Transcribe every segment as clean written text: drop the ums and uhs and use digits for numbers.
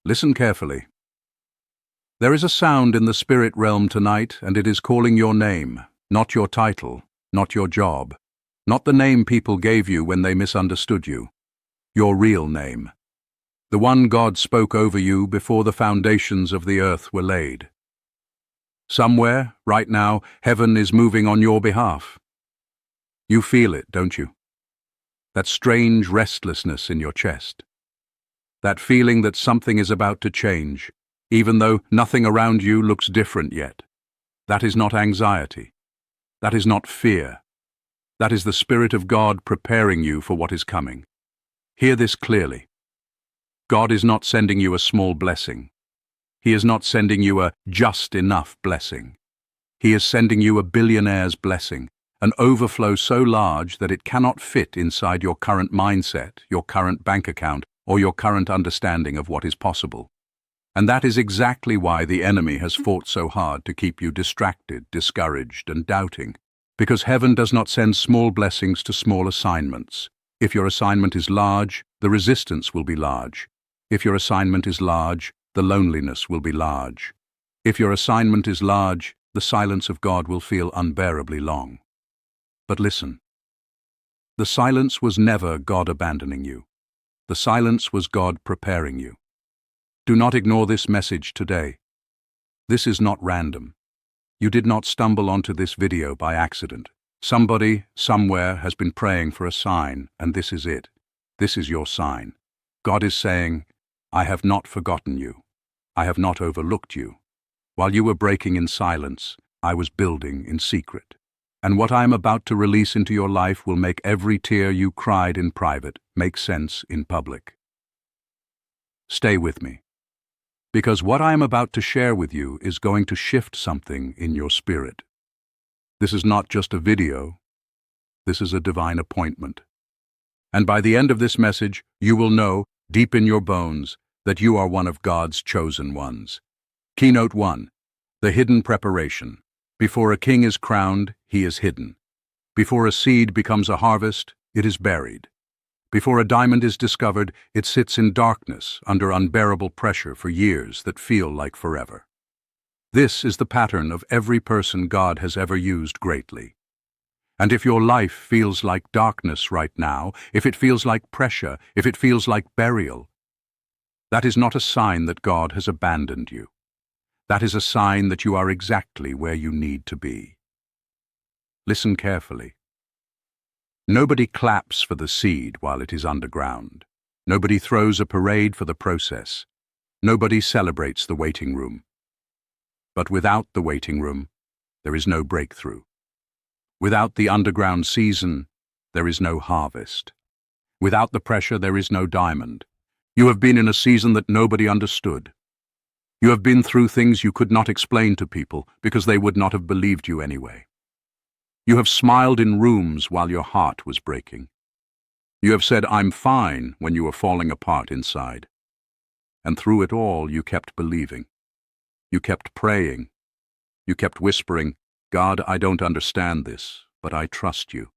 Listen carefully. There is a sound in the spirit realm tonight, and it is calling your name, not your title, not your job, not the name people gave you when they misunderstood you. Your real name. The one God spoke over you before the foundations of the earth were laid. Somewhere, right now, heaven is moving on your behalf. You feel it, don't you? That strange restlessness in your chest. That feeling that something is about to change, even though nothing around you looks different yet. That is not anxiety. That is not fear. That is the Spirit of God preparing you for what is coming. Hear this clearly. God is not sending you a small blessing. He is not sending you a just enough blessing. He is sending you a billionaire's blessing, an overflow so large that it cannot fit inside your current mindset, your current bank account, or your current understanding of what is possible. And that is exactly why the enemy has fought so hard to keep you distracted, discouraged, and doubting. Because heaven does not send small blessings to small assignments. If your assignment is large, the resistance will be large. If your assignment is large, the loneliness will be large. If your assignment is large, the silence of God will feel unbearably long. But listen. The silence was never God abandoning you. The silence was God preparing you. Do not ignore this message today. This is not random. You did not stumble onto this video by accident. Somebody, somewhere, has been praying for a sign, and this is it. This is your sign. God is saying, I have not forgotten you. I have not overlooked you. While you were breaking in silence, I was building in secret. And what I am about to release into your life will make every tear you cried in private make sense in public. Stay with me. Because what I am about to share with you is going to shift something in your spirit. This is not just a video. This is a divine appointment. And by the end of this message, you will know, deep in your bones, that you are one of God's chosen ones. Keynote 1. The hidden preparation. Before a king is crowned, he is hidden. Before a seed becomes a harvest, it is buried. Before a diamond is discovered, it sits in darkness under unbearable pressure for years that feel like forever. This is the pattern of every person God has ever used greatly. And if your life feels like darkness right now, if it feels like pressure, if it feels like burial, that is not a sign that God has abandoned you. That is a sign that you are exactly where you need to be. Listen carefully. Nobody claps for the seed while it is underground. Nobody throws a parade for the process. Nobody celebrates the waiting room. But without the waiting room, there is no breakthrough. Without the underground season, there is no harvest. Without the pressure, there is no diamond. You have been in a season that nobody understood. You have been through things you could not explain to people because they would not have believed you anyway. You have smiled in rooms while your heart was breaking. You have said, I'm fine, when you were falling apart inside. And through it all, you kept believing. You kept praying. You kept whispering, God, I don't understand this, but I trust you.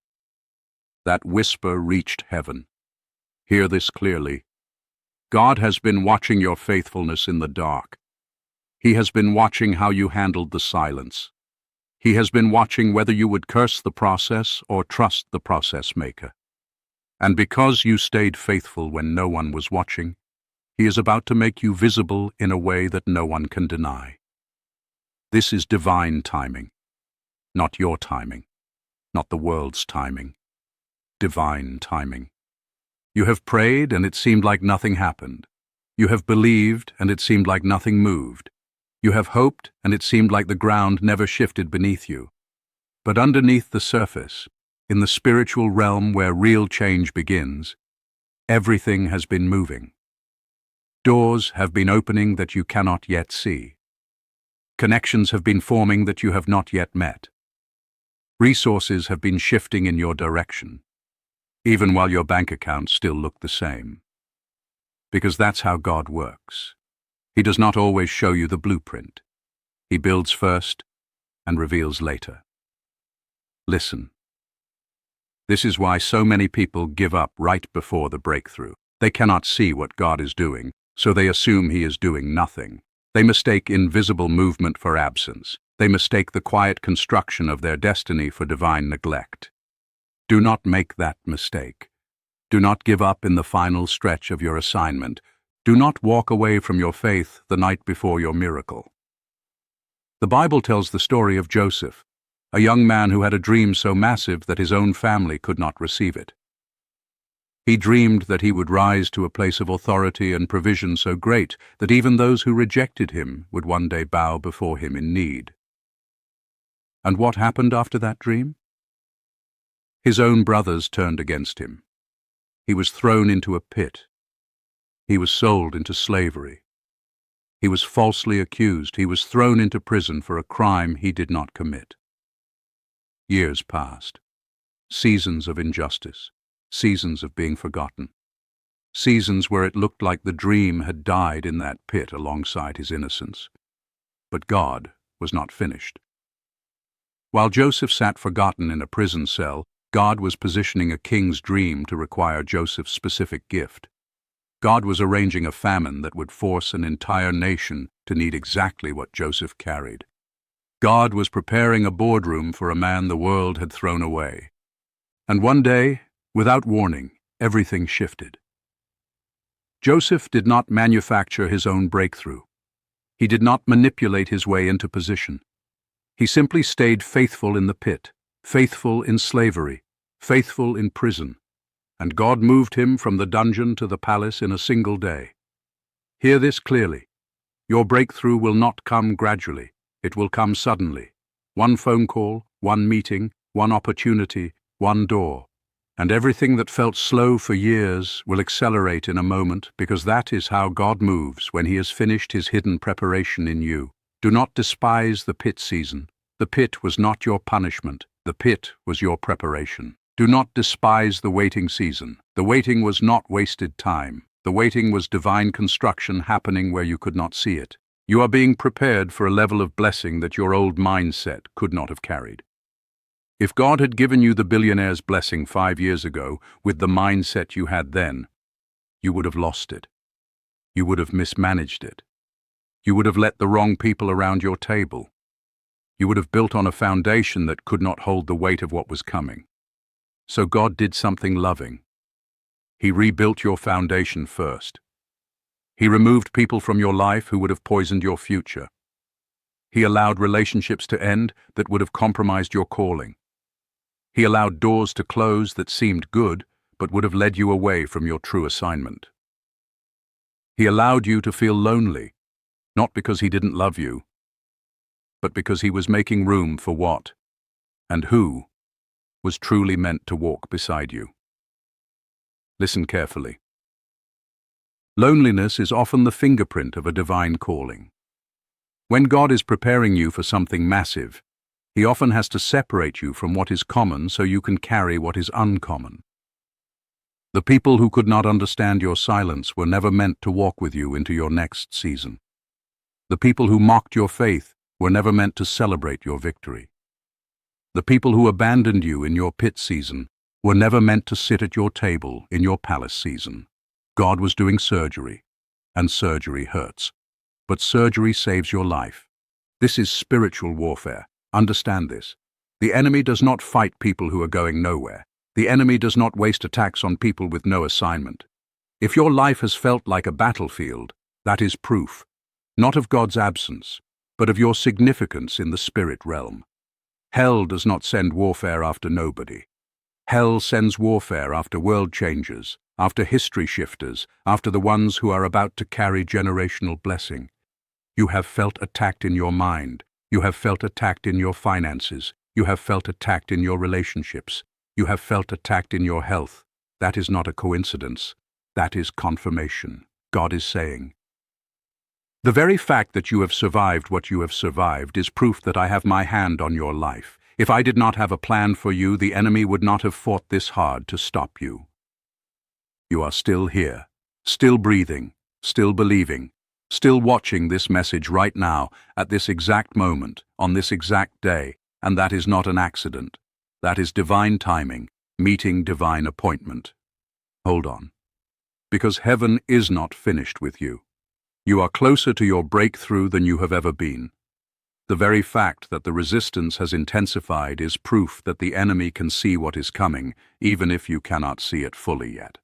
That whisper reached heaven. Hear this clearly. God has been watching your faithfulness in the dark. He has been watching how you handled the silence. He has been watching whether you would curse the process or trust the process maker. And because you stayed faithful when no one was watching, He is about to make you visible in a way that no one can deny. This is divine timing. Not your timing, not the world's timing. Divine timing. You have prayed and it seemed like nothing happened. You have believed and it seemed like nothing moved. You have hoped and it seemed like the ground never shifted beneath you. But underneath the surface, in the spiritual realm where real change begins, everything has been moving. Doors have been opening that you cannot yet see. Connections have been forming that you have not yet met. Resources have been shifting in your direction, even while your bank accounts still look the same. Because that's how God works. He does not always show you the blueprint. He builds first and reveals later. Listen. This is why so many people give up right before the breakthrough. They cannot see what God is doing, so they assume he is doing nothing. They mistake invisible movement for absence. They mistake the quiet construction of their destiny for divine neglect. Do not make that mistake. Do not give up in the final stretch of your assignment. Do not walk away from your faith the night before your miracle. The Bible tells the story of Joseph, a young man who had a dream so massive that his own family could not receive it. He dreamed that he would rise to a place of authority and provision so great that even those who rejected him would one day bow before him in need. And what happened after that dream? His own brothers turned against him. He was thrown into a pit. He was sold into slavery. He was falsely accused. He was thrown into prison for a crime he did not commit. Years passed. Seasons of injustice. Seasons of being forgotten. Seasons where it looked like the dream had died in that pit alongside his innocence. But God was not finished. While Joseph sat forgotten in a prison cell, God was positioning a king's dream to require Joseph's specific gift. God was arranging a famine that would force an entire nation to need exactly what Joseph carried. God was preparing a boardroom for a man the world had thrown away. And one day, without warning, everything shifted. Joseph did not manufacture his own breakthrough. He did not manipulate his way into position. He simply stayed faithful in the pit, faithful in slavery, faithful in prison, and God moved him from the dungeon to the palace in a single day. Hear this clearly. Your breakthrough will not come gradually. It will come suddenly. One phone call, one meeting, one opportunity, one door. And everything that felt slow for years will accelerate in a moment, because that is how God moves when He has finished His hidden preparation in you. Do not despise the pit season. The pit was not your punishment. The pit was your preparation. Do not despise the waiting season. The waiting was not wasted time. The waiting was divine construction happening where you could not see it. You are being prepared for a level of blessing that your old mindset could not have carried. If God had given you the billionaire's blessing 5 years ago with the mindset you had then, you would have lost it. You would have mismanaged it. You would have let the wrong people around your table. You would have built on a foundation that could not hold the weight of what was coming. So God did something loving. He rebuilt your foundation first. He removed people from your life who would have poisoned your future. He allowed relationships to end that would have compromised your calling. He allowed doors to close that seemed good but would have led you away from your true assignment. He allowed you to feel lonely, not because He didn't love you, but because He was making room for what and who was truly meant to walk beside you. Listen carefully. Loneliness is often the fingerprint of a divine calling. When God is preparing you for something massive, He often has to separate you from what is common so you can carry what is uncommon. The people who could not understand your silence were never meant to walk with you into your next season. The people who mocked your faith were never meant to celebrate your victory. The people who abandoned you in your pit season were never meant to sit at your table in your palace season. God was doing surgery, and surgery hurts. But surgery saves your life. This is spiritual warfare. Understand this. The enemy does not fight people who are going nowhere. The enemy does not waste attacks on people with no assignment. If your life has felt like a battlefield, that is proof, not of God's absence, but of your significance in the spirit realm. Hell does not send warfare after nobody. Hell sends warfare after world changers, after history shifters, after the ones who are about to carry generational blessing. You have felt attacked in your mind. You have felt attacked in your finances. You have felt attacked in your relationships. You have felt attacked in your health. That is not a coincidence. That is confirmation. God is saying, the very fact that you have survived what you have survived is proof that I have my hand on your life. If I did not have a plan for you, the enemy would not have fought this hard to stop you. You are still here, still breathing, still believing, still watching this message right now, at this exact moment, on this exact day, and that is not an accident. That is divine timing, meeting divine appointment. Hold on. Because heaven is not finished with you. You are closer to your breakthrough than you have ever been. The very fact that the resistance has intensified is proof that the enemy can see what is coming, even if you cannot see it fully yet.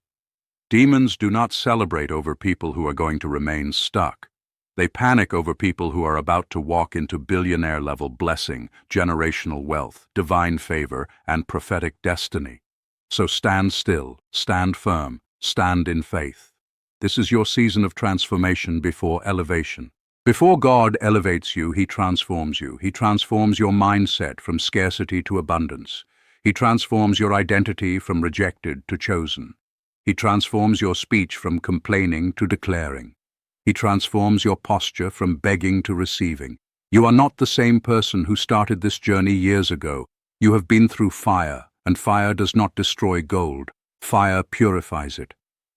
Demons do not celebrate over people who are going to remain stuck. They panic over people who are about to walk into billionaire-level blessing, generational wealth, divine favor, and prophetic destiny. So stand still, stand firm, stand in faith. This is your season of transformation before elevation. Before God elevates you, He transforms you. He transforms your mindset from scarcity to abundance. He transforms your identity from rejected to chosen. He transforms your speech from complaining to declaring. He transforms your posture from begging to receiving. You are not the same person who started this journey years ago. You have been through fire, and fire does not destroy gold. Fire purifies it.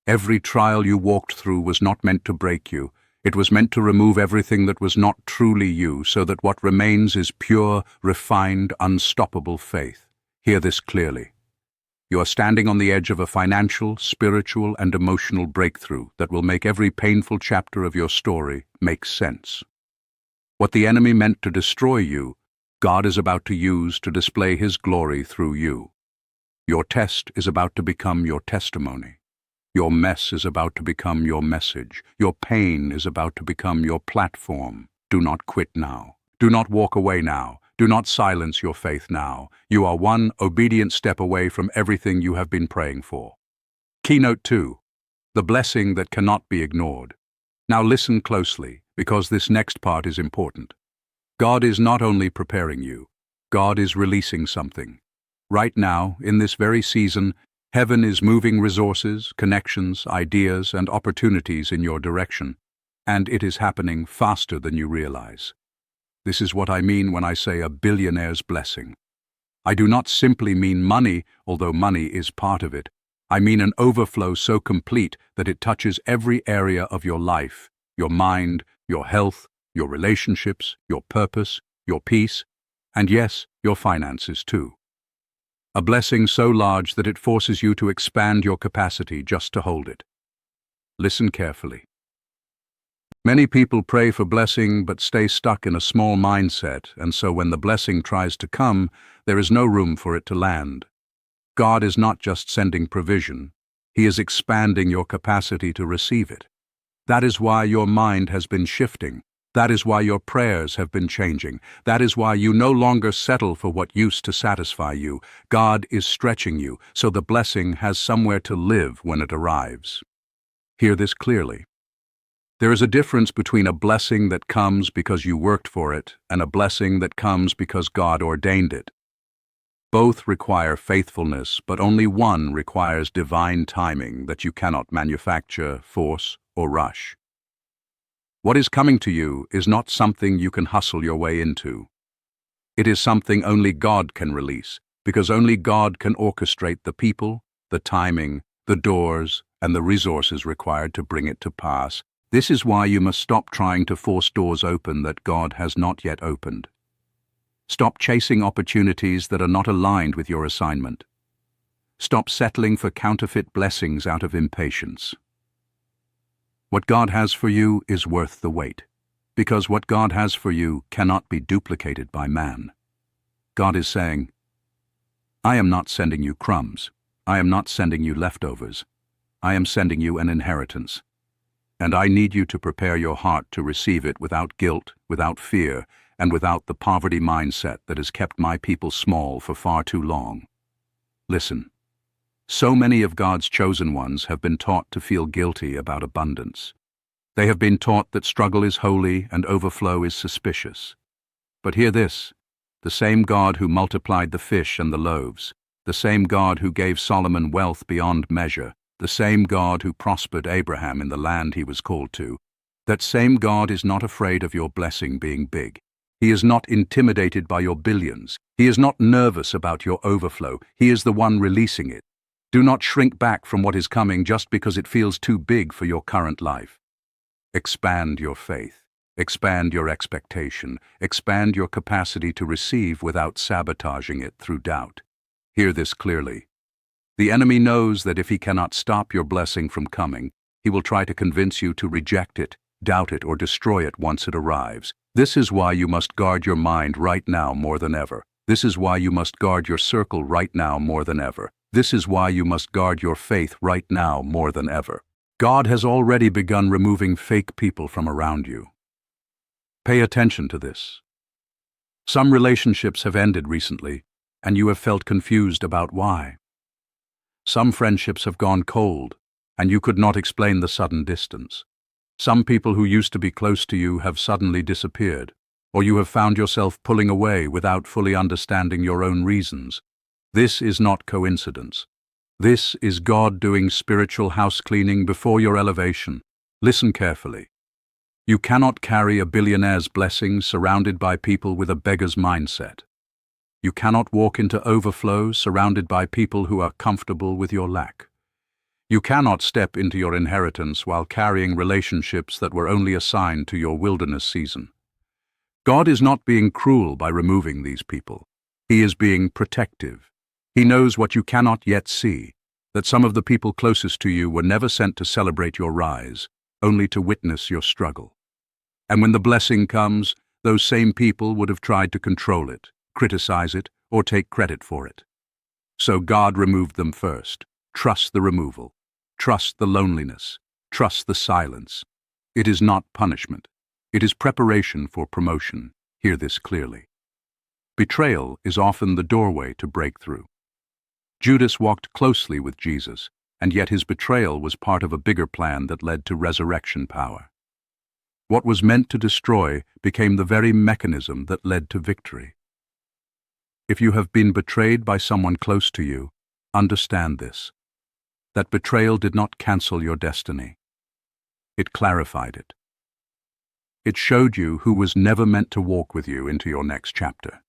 Every trial you walked through was not meant to break you. It was meant to remove everything that was not truly you, so that what remains is pure, refined, unstoppable faith. Hear this clearly. You are standing on the edge of a financial, spiritual, and emotional breakthrough that will make every painful chapter of your story make sense. What the enemy meant to destroy you, God is about to use to display His glory through you. Your test is about to become your testimony. Your mess is about to become your message. Your pain is about to become your platform. Do not quit now. Do not walk away now. Do not silence your faith now. You are one obedient step away from everything you have been praying for. Keynote 2. The blessing that cannot be ignored. Now listen closely, because this next part is important. God is not only preparing you, God is releasing something. Right now, in this very season, Heaven is moving resources, connections, ideas, and opportunities in your direction, and it is happening faster than you realize. This is what I mean when I say a billionaire's blessing. I do not simply mean money, although money is part of it. I mean an overflow so complete that it touches every area of your life, your mind, your health, your relationships, your purpose, your peace, and yes, your finances too. A blessing so large that it forces you to expand your capacity just to hold it. Listen carefully. Many people pray for blessing but stay stuck in a small mindset, and so when the blessing tries to come, there is no room for it to land. God is not just sending provision, He is expanding your capacity to receive it. That is why your mind has been shifting. That is why your prayers have been changing. That is why you no longer settle for what used to satisfy you. God is stretching you, so the blessing has somewhere to live when it arrives. Hear this clearly. There is a difference between a blessing that comes because you worked for it and a blessing that comes because God ordained it. Both require faithfulness, but only one requires divine timing that you cannot manufacture, force, or rush. What is coming to you is not something you can hustle your way into. It is something only God can release, because only God can orchestrate the people, the timing, the doors, and the resources required to bring it to pass. This is why you must stop trying to force doors open that God has not yet opened. Stop chasing opportunities that are not aligned with your assignment. Stop settling for counterfeit blessings out of impatience. What God has for you is worth the wait, because what God has for you cannot be duplicated by man. God is saying, I am not sending you crumbs. I am not sending you leftovers. I am sending you an inheritance. And I need you to prepare your heart to receive it without guilt, without fear, and without the poverty mindset that has kept my people small for far too long. Listen. So many of God's chosen ones have been taught to feel guilty about abundance. They have been taught that struggle is holy and overflow is suspicious. But hear this, the same God who multiplied the fish and the loaves, the same God who gave Solomon wealth beyond measure, the same God who prospered Abraham in the land he was called to, that same God is not afraid of your blessing being big. He is not intimidated by your billions. He is not nervous about your overflow. He is the one releasing it. Do not shrink back from what is coming just because it feels too big for your current life. Expand your faith. Expand your expectation. Expand your capacity to receive without sabotaging it through doubt. Hear this clearly. The enemy knows that if he cannot stop your blessing from coming, he will try to convince you to reject it, doubt it, or destroy it once it arrives. This is why you must guard your mind right now more than ever. This is why you must guard your circle right now more than ever. This is why you must guard your faith right now more than ever. God has already begun removing fake people from around you. Pay attention to this. Some relationships have ended recently, and you have felt confused about why. Some friendships have gone cold, and you could not explain the sudden distance. Some people who used to be close to you have suddenly disappeared, or you have found yourself pulling away without fully understanding your own reasons. This is not coincidence. This is God doing spiritual house cleaning before your elevation. Listen carefully. You cannot carry a billionaire's blessing surrounded by people with a beggar's mindset. You cannot walk into overflow surrounded by people who are comfortable with your lack. You cannot step into your inheritance while carrying relationships that were only assigned to your wilderness season. God is not being cruel by removing these people. He is being protective. He knows what you cannot yet see, that some of the people closest to you were never sent to celebrate your rise, only to witness your struggle. And when the blessing comes, those same people would have tried to control it, criticize it, or take credit for it. So God removed them first. Trust the removal. Trust the loneliness. Trust the silence. It is not punishment. It is preparation for promotion. Hear this clearly. Betrayal is often the doorway to breakthrough. Judas walked closely with Jesus, and yet his betrayal was part of a bigger plan that led to resurrection power. What was meant to destroy became the very mechanism that led to victory. If you have been betrayed by someone close to you, understand this. That betrayal did not cancel your destiny. It clarified it. It showed you who was never meant to walk with you into your next chapter.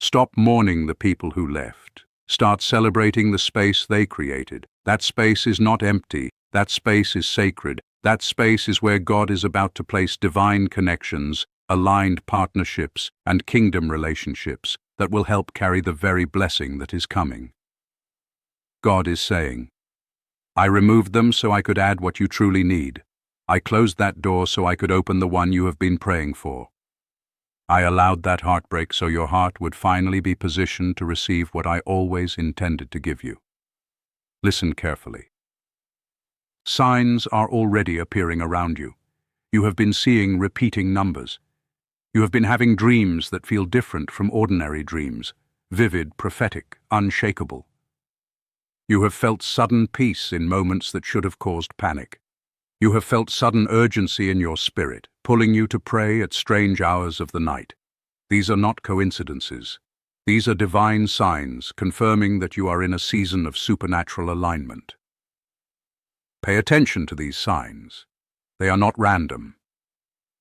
Stop mourning the people who left. Start celebrating the space they created. That space is not empty. That space is sacred. That space is where God is about to place divine connections, aligned partnerships, and kingdom relationships that will help carry the very blessing that is coming. God is saying, I removed them so I could add what you truly need. I closed that door so I could open the one you have been praying for. I allowed that heartbreak so your heart would finally be positioned to receive what I always intended to give you. Listen carefully. Signs are already appearing around you. You have been seeing repeating numbers. You have been having dreams that feel different from ordinary dreams, vivid, prophetic, unshakable. You have felt sudden peace in moments that should have caused panic. You have felt sudden urgency in your spirit, pulling you to pray at strange hours of the night. These are not coincidences. These are divine signs confirming that you are in a season of supernatural alignment. Pay attention to these signs. They are not random.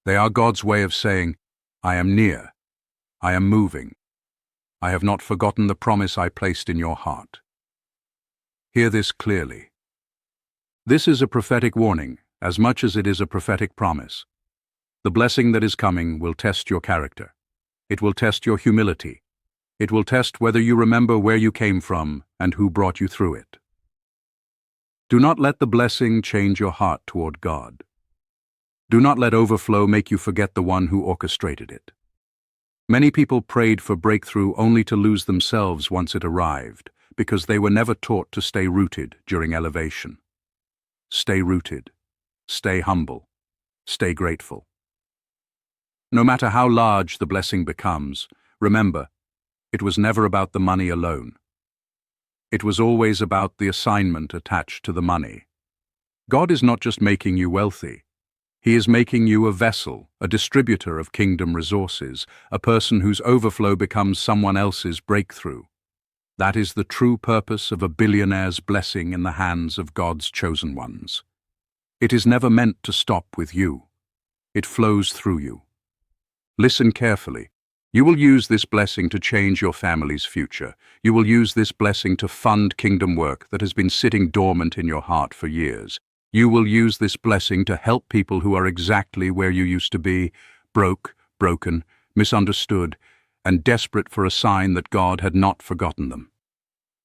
They are God's way of saying, I am near. I am moving. I have not forgotten the promise I placed in your heart. Hear this clearly. This is a prophetic warning, as much as it is a prophetic promise. The blessing that is coming will test your character. It will test your humility. It will test whether you remember where you came from and who brought you through it. Do not let the blessing change your heart toward God. Do not let overflow make you forget the one who orchestrated it. Many people prayed for breakthrough only to lose themselves once it arrived, because they were never taught to stay rooted during elevation. Stay rooted. Stay humble. Stay grateful. No matter how large the blessing becomes, remember, it was never about the money alone. It was always about the assignment attached to the money. God is not just making you wealthy. He is making you a vessel, a distributor of kingdom resources, a person whose overflow becomes someone else's breakthrough. That is the true purpose of a billionaire's blessing in the hands of God's chosen ones. It is never meant to stop with you. It flows through you. Listen carefully. You will use this blessing to change your family's future. You will use this blessing to fund kingdom work that has been sitting dormant in your heart for years. You will use this blessing to help people who are exactly where you used to be, broken, misunderstood, and desperate for a sign that God had not forgotten them.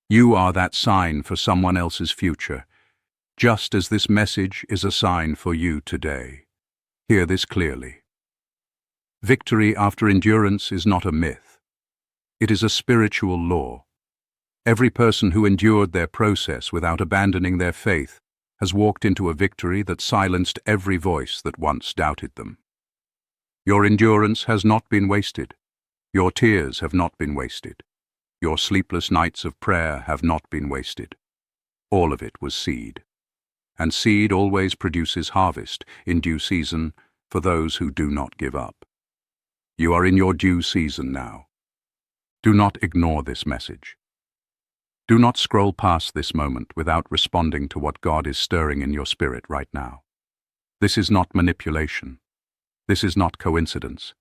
You are that sign for someone else's future, just as this message is a sign for you today. Hear this clearly. Victory after endurance is not a myth. It is a spiritual law. Every person who endured their process without abandoning their faith has walked into a victory that silenced every voice that once doubted them. Your endurance has not been wasted. Your tears have not been wasted. Your sleepless nights of prayer have not been wasted. All of it was seed. And seed always produces harvest in due season for those who do not give up. You are in your due season now. Do not ignore this message. Do not scroll past this moment without responding to what God is stirring in your spirit right now. This is not manipulation. This is not coincidence.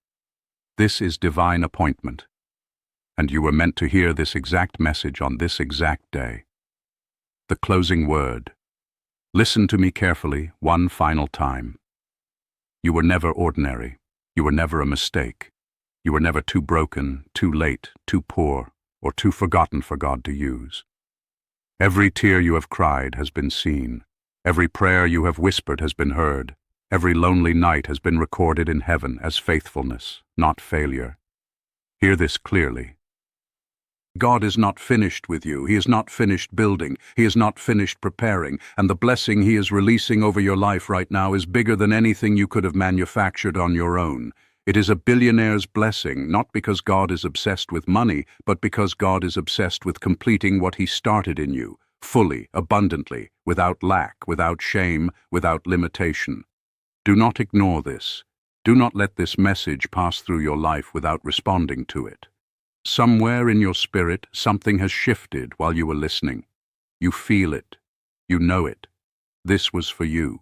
This is divine appointment. And you were meant to hear this exact message on this exact day. The closing word. Listen to me carefully one final time. You were never ordinary. You were never a mistake. You were never too broken, too late, too poor, or too forgotten for God to use. Every tear you have cried has been seen. Every prayer you have whispered has been heard. Every lonely night has been recorded in heaven as faithfulness, not failure. Hear this clearly. God is not finished with you. He is not finished building. He is not finished preparing. And the blessing He is releasing over your life right now is bigger than anything you could have manufactured on your own. It is a billionaire's blessing, not because God is obsessed with money, but because God is obsessed with completing what He started in you, fully, abundantly, without lack, without shame, without limitation. Do not ignore this. Do not let this message pass through your life without responding to it. Somewhere in your spirit, something has shifted while you were listening. You feel it. You know it. This was for you.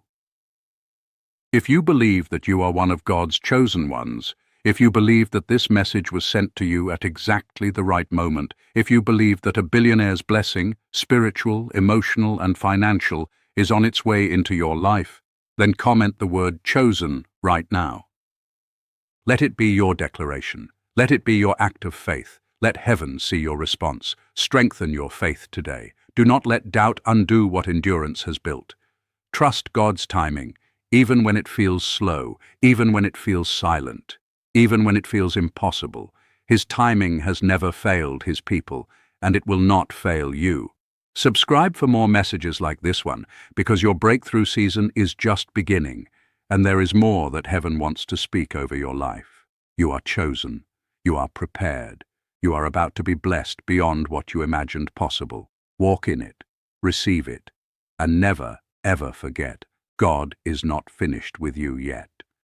If you believe that you are one of God's chosen ones, if you believe that this message was sent to you at exactly the right moment, if you believe that a billionaire's blessing, spiritual, emotional, and financial, is on its way into your life, then comment the word chosen right now. Let it be your declaration. Let it be your act of faith. Let heaven see your response. Strengthen your faith today. Do not let doubt undo what endurance has built. Trust God's timing, even when it feels slow, even when it feels silent, even when it feels impossible. His timing has never failed His people, and it will not fail you. Subscribe for more messages like this one, because your breakthrough season is just beginning, and there is more that heaven wants to speak over your life. You are chosen. You are prepared. You are about to be blessed beyond what you imagined possible. Walk in it, receive it, and never, ever forget, God is not finished with you yet.